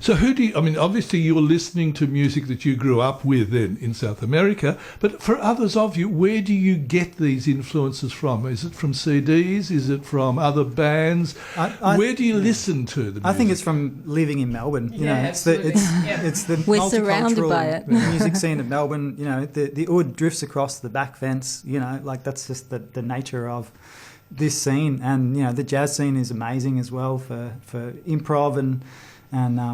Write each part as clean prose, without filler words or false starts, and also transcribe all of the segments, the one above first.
So obviously you're listening to music that you grew up with then in South America, but for others of you, where do you get these influences from? Is it from CDs? Is it from other bands? Where do you listen to the music? I think it's from living in Melbourne. It's the We're surrounded by it. music scene of Melbourne. The oud drifts across the back fence. That's just the nature of this scene. And the jazz scene is amazing as well for improv and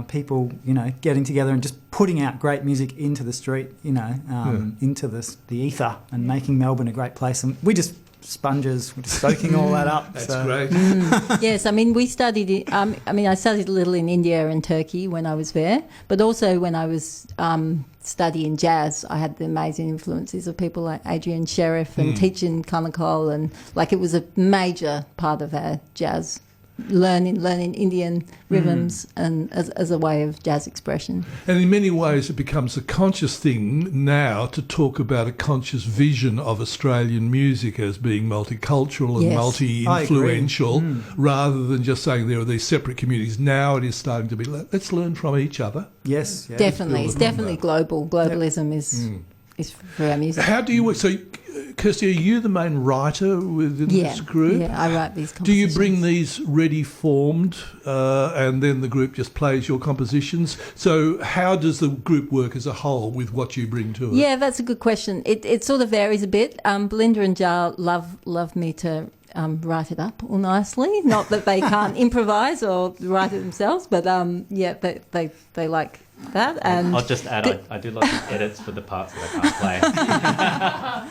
people getting together and just putting out great music into the street, into the ether, and making Melbourne a great place. And we just sponges, we're just soaking all that up. That's great. Yes, we studied. I studied a little in India and Turkey when I was there, but also when I was studying jazz, I had the amazing influences of people like Adrian Sheriff and teaching Kanakol, and it was a major part of our jazz learning Indian rhythms and as a way of jazz expression. And in many ways it becomes a conscious thing now to talk about a conscious vision of Australian music as being multicultural and multi-influential, rather than just saying there are these separate communities. Now it is starting to be, let's learn from each other. Yes. Yeah. Definitely. It's definitely global. Globalism is for our music. How do you work? So, Kirsty, are you the main writer within this group? Yeah, I write these compositions. Do you bring these ready formed and then the group just plays your compositions? So how does the group work as a whole with what you bring to it? Yeah, that's a good question. It sort of varies a bit. Belinda and Jar love me to write it up all nicely. Not that they can't improvise or write it themselves, but they like that. And I'll just add, I do lots of edits for the parts that I can't play.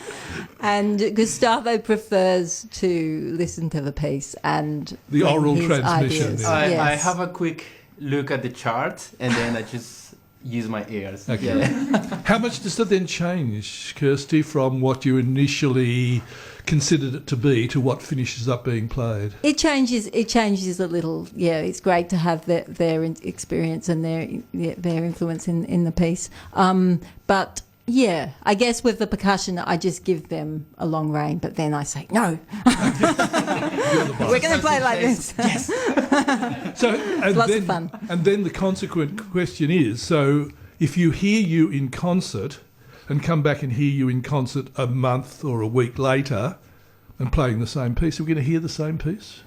And Gustavo prefers to listen to the piece and the oral transmission. I have a quick look at the chart and then I just use my ears. Okay. Yeah. How much does that then change, Kirsty, from what you initially considered it to be to what finishes up being played? It changes a little. Yeah, it's great to have their experience and their influence in the piece. But yeah, I guess with the percussion, I just give them a long rein, but then I say, no, we're going to play like this. Yes. Lots of fun. And then the consequent question is, so if you hear you in concert and come back and hear you in concert a month or a week later and playing the same piece, are we going to hear the same piece?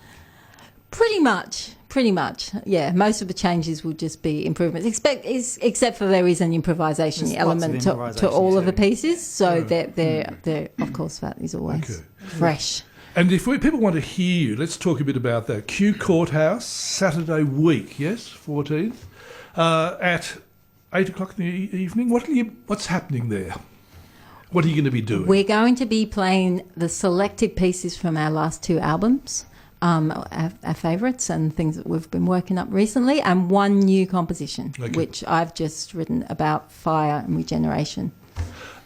Pretty much, yeah. Most of the changes will just be improvements, except for there is an improvisation element to all of the pieces. So they're of course, that is always fresh. And if people want to hear you, let's talk a bit about that. Kew Courthouse, Saturday week, yes, 14th, at 8 o'clock in the evening. What's happening there? What are you going to be doing? We're going to be playing the selected pieces from our last two albums. Our favourites and things that we've been working up recently, and one new composition, which I've just written about fire and regeneration.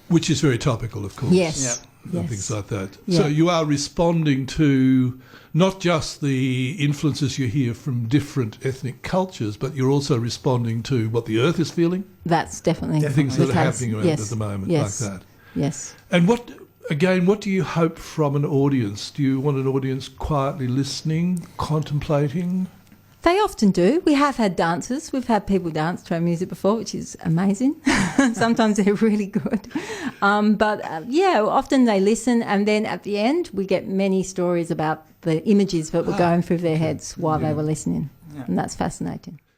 Which is very topical, of course. Yes. Yeah. And things like that. Yeah. So you are responding to not just the influences you hear from different ethnic cultures, but you're also responding to what the earth is feeling? That's definitely things that are happening around at the moment, like that. Yes. And what do you hope from an audience? Do you want an audience quietly listening, contemplating? They often do. We have had dancers. We've had people dance to our music before, which is amazing. Sometimes they're really good. Often they listen, and then at the end we get many stories about the images that were going through their heads while they were listening. Yeah. And that's fascinating.